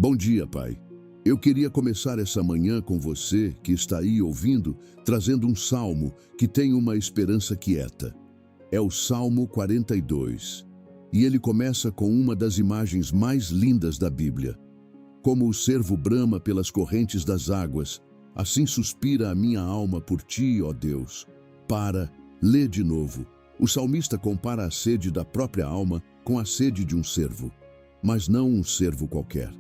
Bom dia, Pai. Eu queria começar essa manhã com você que está aí ouvindo, trazendo um salmo que tem uma esperança quieta. É o Salmo 42. E ele começa com uma das imagens mais lindas da Bíblia. Como o cervo brama pelas correntes das águas, assim suspira a minha alma por ti, ó Deus. Lê de novo. O salmista compara a sede da própria alma com a sede de um cervo. Mas não um cervo qualquer.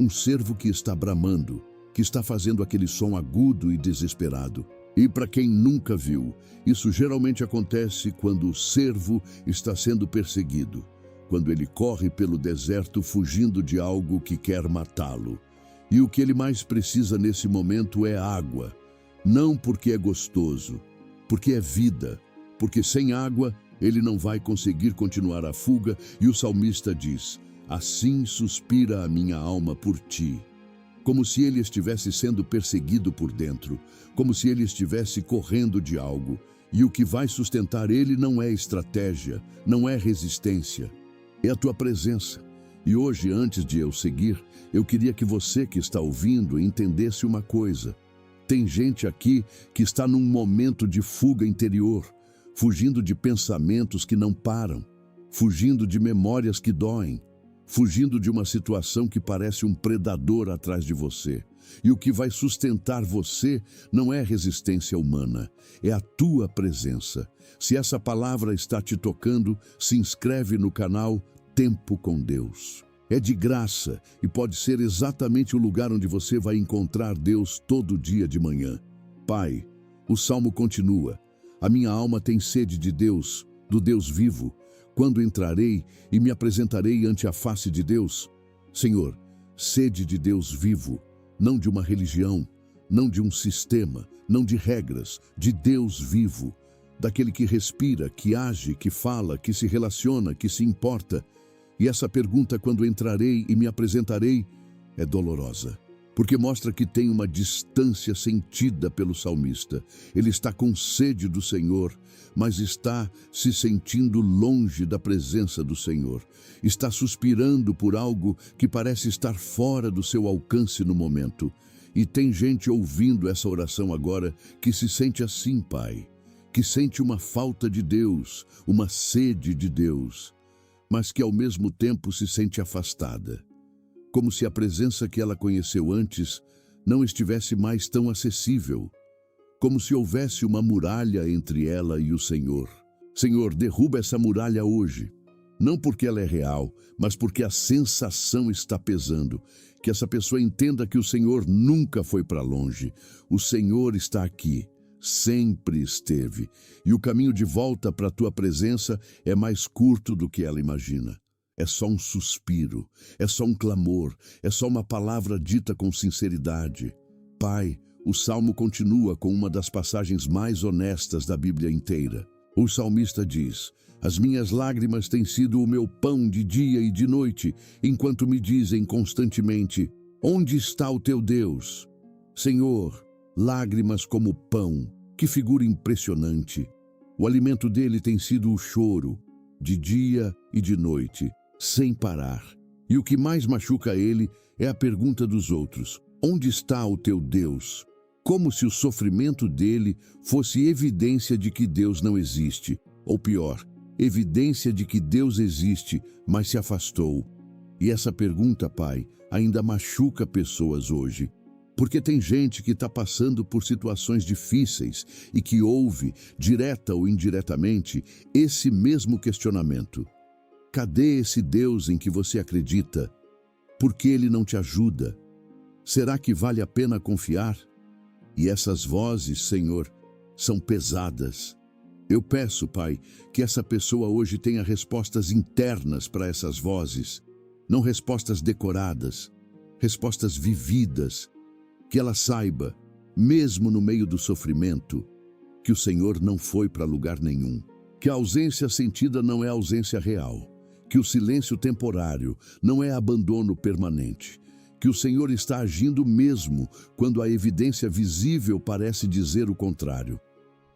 Um cervo que está bramando, que está fazendo aquele som agudo e desesperado. E para quem nunca viu, isso geralmente acontece quando o cervo está sendo perseguido, quando ele corre pelo deserto fugindo de algo que quer matá-lo. E o que ele mais precisa nesse momento é água, não porque é gostoso, porque é vida, porque sem água ele não vai conseguir continuar a fuga, e o salmista diz: assim suspira a minha alma por ti. Como se ele estivesse sendo perseguido por dentro, como se ele estivesse correndo de algo, e o que vai sustentar ele não é estratégia, não é resistência, é a tua presença. E hoje, antes de eu seguir, eu queria que você que está ouvindo entendesse uma coisa. Tem gente aqui que está num momento de fuga interior, fugindo de pensamentos que não param, fugindo de memórias que doem, fugindo de uma situação que parece um predador atrás de você. E o que vai sustentar você não é resistência humana, é a tua presença. Se essa palavra está te tocando, se inscreve no canal Tempo com Deus. É de graça e pode ser exatamente o lugar onde você vai encontrar Deus todo dia de manhã. Pai, o salmo continua: a minha alma tem sede de Deus, do Deus vivo. Quando entrarei e me apresentarei ante a face de Deus? Senhor, sede de Deus vivo, não de uma religião, não de um sistema, não de regras, de Deus vivo, daquele que respira, que age, que fala, que se relaciona, que se importa. E essa pergunta, quando entrarei e me apresentarei, é dolorosa, porque mostra que tem uma distância sentida pelo salmista. Ele está com sede do Senhor, mas está se sentindo longe da presença do Senhor. Está suspirando por algo que parece estar fora do seu alcance no momento. E tem gente ouvindo essa oração agora que se sente assim, Pai, que sente uma falta de Deus, uma sede de Deus, mas que ao mesmo tempo se sente afastada, como se a presença que ela conheceu antes não estivesse mais tão acessível, como se houvesse uma muralha entre ela e o Senhor. Senhor, derruba essa muralha hoje, não porque ela é real, mas porque a sensação está pesando, que essa pessoa entenda que o Senhor nunca foi para longe, o Senhor está aqui, sempre esteve, e o caminho de volta para a tua presença é mais curto do que ela imagina. É só um suspiro, é só um clamor, é só uma palavra dita com sinceridade. Pai, o salmo continua com uma das passagens mais honestas da Bíblia inteira. O salmista diz: as minhas lágrimas têm sido o meu pão de dia e de noite, enquanto me dizem constantemente: onde está o teu Deus? Senhor, lágrimas como pão, que figura impressionante. O alimento dele tem sido o choro, de dia e de noite, sem parar. E o que mais machuca ele é a pergunta dos outros: onde está o teu Deus? Como se o sofrimento dele fosse evidência de que Deus não existe, ou pior, evidência de que Deus existe, mas se afastou. E essa pergunta, Pai, ainda machuca pessoas hoje, porque tem gente que está passando por situações difíceis e que ouve, direta ou indiretamente, esse mesmo questionamento. Cadê esse Deus em que você acredita? Por que ele não te ajuda? Será que vale a pena confiar? E essas vozes, Senhor, são pesadas. Eu peço, Pai, que essa pessoa hoje tenha respostas internas para essas vozes, não respostas decoradas, respostas vividas, que ela saiba, mesmo no meio do sofrimento, que o Senhor não foi para lugar nenhum, que a ausência sentida não é ausência real, que o silêncio temporário não é abandono permanente, que o Senhor está agindo mesmo quando a evidência visível parece dizer o contrário.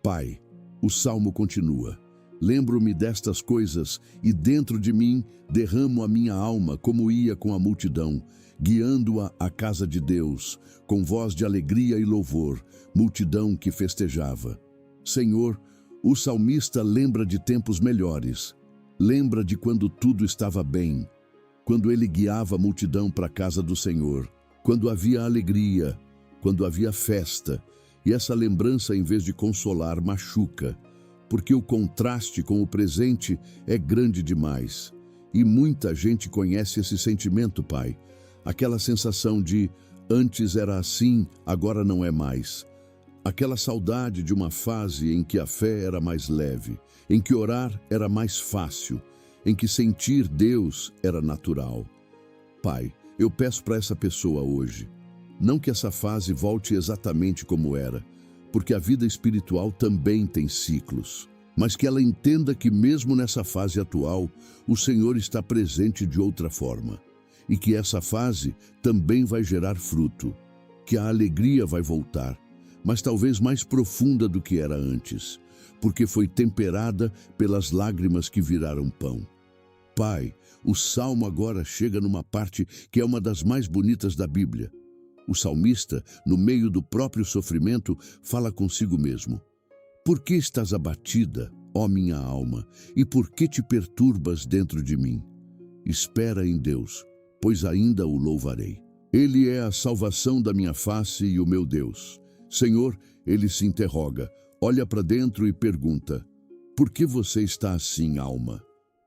Pai, o salmo continua: Lembro-me destas coisas e dentro de mim derramo a minha alma como ia com a multidão, guiando-a à casa de Deus, com voz de alegria e louvor, multidão que festejava. Senhor, o salmista lembra de tempos melhores, lembra de quando tudo estava bem, quando ele guiava a multidão para a casa do Senhor, quando havia alegria, quando havia festa, e essa lembrança, em vez de consolar, machuca, porque o contraste com o presente é grande demais. E muita gente conhece esse sentimento, Pai, aquela sensação de antes era assim, agora não é mais. Aquela saudade de uma fase em que a fé era mais leve, em que orar era mais fácil, em que sentir Deus era natural. Pai, eu peço para essa pessoa hoje, não que essa fase volte exatamente como era, porque a vida espiritual também tem ciclos, mas que ela entenda que mesmo nessa fase atual, o Senhor está presente de outra forma, e que essa fase também vai gerar fruto, que a alegria vai voltar, mas talvez mais profunda do que era antes, porque foi temperada pelas lágrimas que viraram pão. Pai, o Salmo agora chega numa parte que é uma das mais bonitas da Bíblia. O salmista, no meio do próprio sofrimento, fala consigo mesmo. Por que estás abatida, ó minha alma, e por que te perturbas dentro de mim? Espera em Deus, pois ainda o louvarei. Ele é a salvação da minha face e o meu Deus. Senhor, ele se interroga, olha para dentro e pergunta, por que você está assim, alma?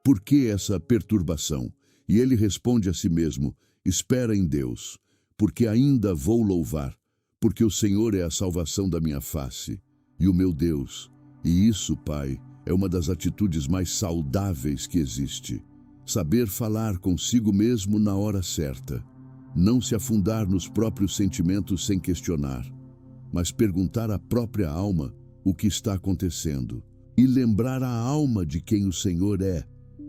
Por que essa perturbação? E ele responde a si mesmo, espera em Deus, porque ainda vou louvar, porque o Senhor é a salvação da minha face e o meu Deus. E isso, Pai, é uma das atitudes mais saudáveis que existe. Saber falar consigo mesmo na hora certa, não se afundar nos próprios sentimentos sem questionar, mas perguntar à própria alma o que está acontecendo e lembrar a alma de quem o Senhor é.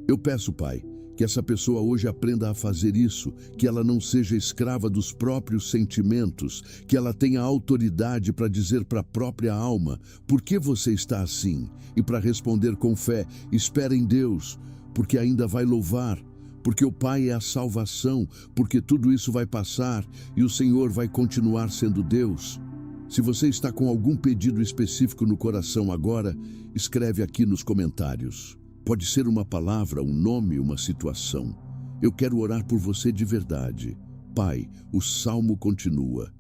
Eu peço, Pai, que essa pessoa hoje aprenda a fazer isso, que ela não seja escrava dos próprios sentimentos, que ela tenha autoridade para dizer para a própria alma, por que você está assim? E para responder com fé, espera em Deus, porque ainda vai louvar, porque o Pai é a salvação, porque tudo isso vai passar e o Senhor vai continuar sendo Deus. Se você está com algum pedido específico no coração agora, escreve aqui nos comentários. Pode ser uma palavra, um nome, uma situação. Eu quero orar por você de verdade. Pai, o salmo continua.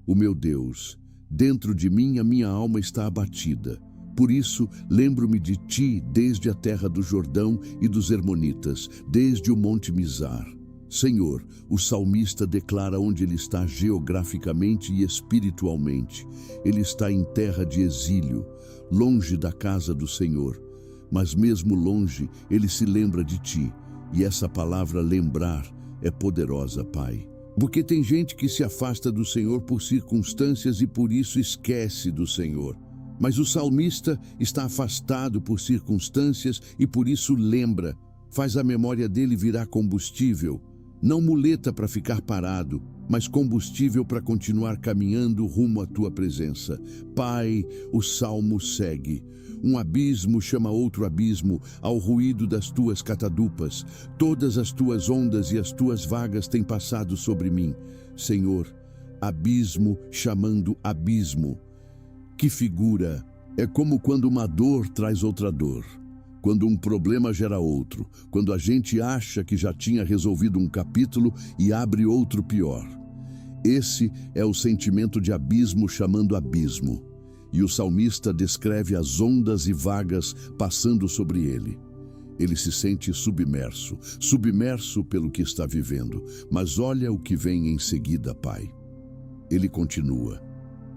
O meu Deus, dentro de mim a minha alma está abatida. Por isso, lembro-me de ti desde a terra do Jordão e dos Hermonitas, desde o Monte Mizar. Senhor, o salmista declara onde ele está geograficamente e espiritualmente. Ele está em terra de exílio, longe da casa do Senhor. Mas mesmo longe, ele se lembra de ti. E essa palavra lembrar é poderosa, Pai. Porque tem gente que se afasta do Senhor por circunstâncias e por isso esquece do Senhor. Mas o salmista está afastado por circunstâncias e por isso lembra. Faz a memória dele virar combustível. Não muleta para ficar parado, mas combustível para continuar caminhando rumo à tua presença. Pai, o salmo segue. Um abismo chama outro abismo ao ruído das tuas catadupas. Todas as tuas ondas e as tuas vagas têm passado sobre mim. Senhor, abismo chamando abismo. Que figura! É como quando uma dor traz outra dor. Quando um problema gera outro. Quando a gente acha que já tinha resolvido um capítulo e abre outro pior. Esse é o sentimento de abismo chamando abismo. E o salmista descreve as ondas e vagas passando sobre ele. Ele se sente submerso pelo que está vivendo. Mas olha o que vem em seguida, Pai. Ele continua.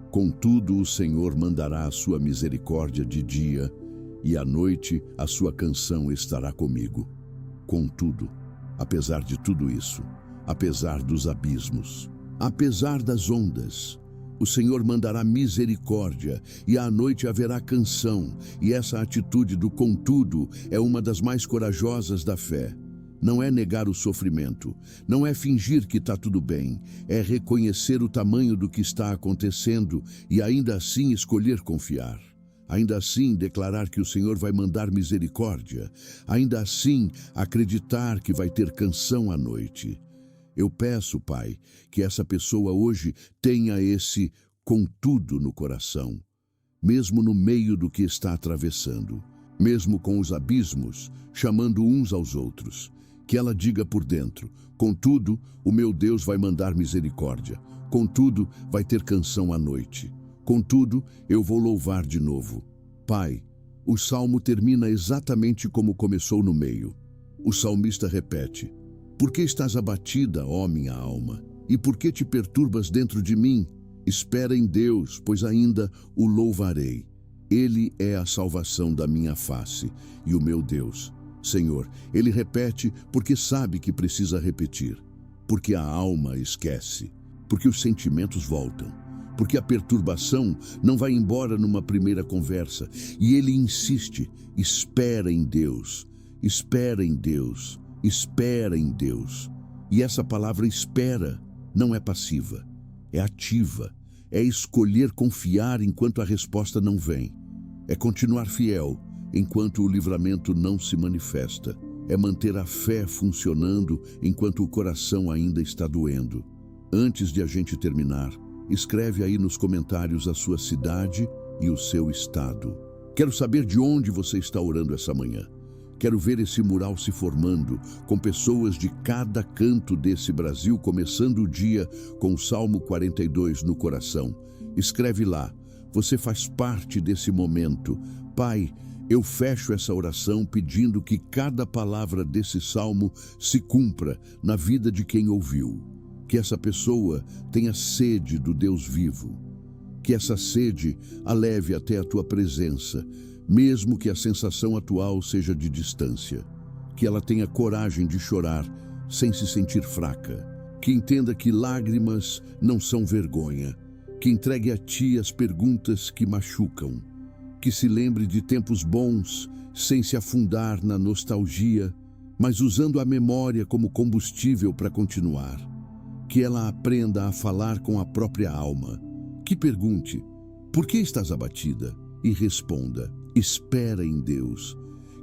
Contudo, o Senhor mandará a sua misericórdia de dia, e à noite a sua canção estará comigo. Contudo, apesar de tudo isso, apesar dos abismos, apesar das ondas, o Senhor mandará misericórdia e à noite haverá canção, e essa atitude do contudo é uma das mais corajosas da fé. Não é negar o sofrimento, não é fingir que está tudo bem, é reconhecer o tamanho do que está acontecendo e ainda assim escolher confiar. Ainda assim, declarar que o Senhor vai mandar misericórdia. Ainda assim, acreditar que vai ter canção à noite. Eu peço, Pai, que essa pessoa hoje tenha esse contudo no coração, mesmo no meio do que está atravessando, mesmo com os abismos, chamando uns aos outros. Que ela diga por dentro: contudo, o meu Deus vai mandar misericórdia. Contudo, vai ter canção à noite. Contudo, eu vou louvar de novo. Pai, o salmo termina exatamente como começou no meio. O salmista repete: por que estás abatida, ó minha alma? E por que te perturbas dentro de mim? Espera em Deus, pois ainda o louvarei. Ele é a salvação da minha face e o meu Deus. Senhor, ele repete porque sabe que precisa repetir. Porque a alma esquece. Porque os sentimentos voltam. Porque a perturbação não vai embora numa primeira conversa. E ele insiste: espera em Deus, espera em Deus, espera em Deus. E essa palavra espera não é passiva, é ativa. É escolher confiar enquanto a resposta não vem. É continuar fiel enquanto o livramento não se manifesta. É manter a fé funcionando enquanto o coração ainda está doendo. Antes de a gente terminar, escreve aí nos comentários a sua cidade e o seu estado. Quero saber de onde você está orando essa manhã. Quero ver esse mural se formando, com pessoas de cada canto desse Brasil, começando o dia com o Salmo 42 no coração. Escreve lá: você faz parte desse momento. Pai, eu fecho essa oração pedindo que cada palavra desse salmo se cumpra na vida de quem ouviu. Que essa pessoa tenha sede do Deus vivo. Que essa sede a leve até a tua presença, mesmo que a sensação atual seja de distância. Que ela tenha coragem de chorar sem se sentir fraca. Que entenda que lágrimas não são vergonha. Que entregue a ti as perguntas que machucam. Que se lembre de tempos bons sem se afundar na nostalgia, mas usando a memória como combustível para continuar. Que ela aprenda a falar com a própria alma. Que pergunte: por que estás abatida? E responda: espera em Deus.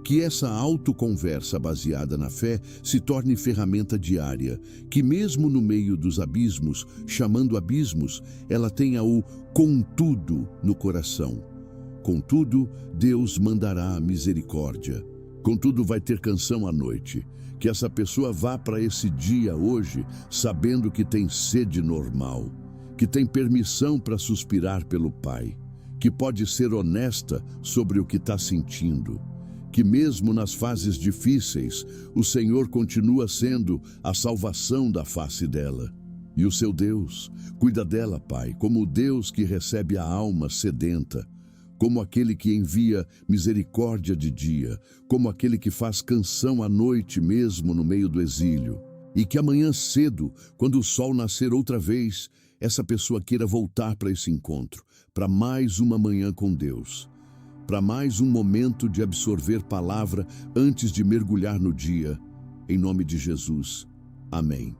Que essa autoconversa baseada na fé se torne ferramenta diária. Que mesmo no meio dos abismos, chamando abismos, ela tenha o contudo no coração. Contudo, Deus mandará misericórdia. Contudo, vai ter canção à noite. Que essa pessoa vá para esse dia hoje sabendo que tem sede normal, que tem permissão para suspirar pelo Pai, que pode ser honesta sobre o que está sentindo, que mesmo nas fases difíceis, o Senhor continua sendo a salvação da face dela. E o seu Deus cuida dela, Pai, como o Deus que recebe a alma sedenta, como aquele que envia misericórdia de dia, como aquele que faz canção à noite mesmo no meio do exílio. E que amanhã cedo, quando o sol nascer outra vez, essa pessoa queira voltar para esse encontro, para mais uma manhã com Deus, para mais um momento de absorver palavra antes de mergulhar no dia. Em nome de Jesus. Amém.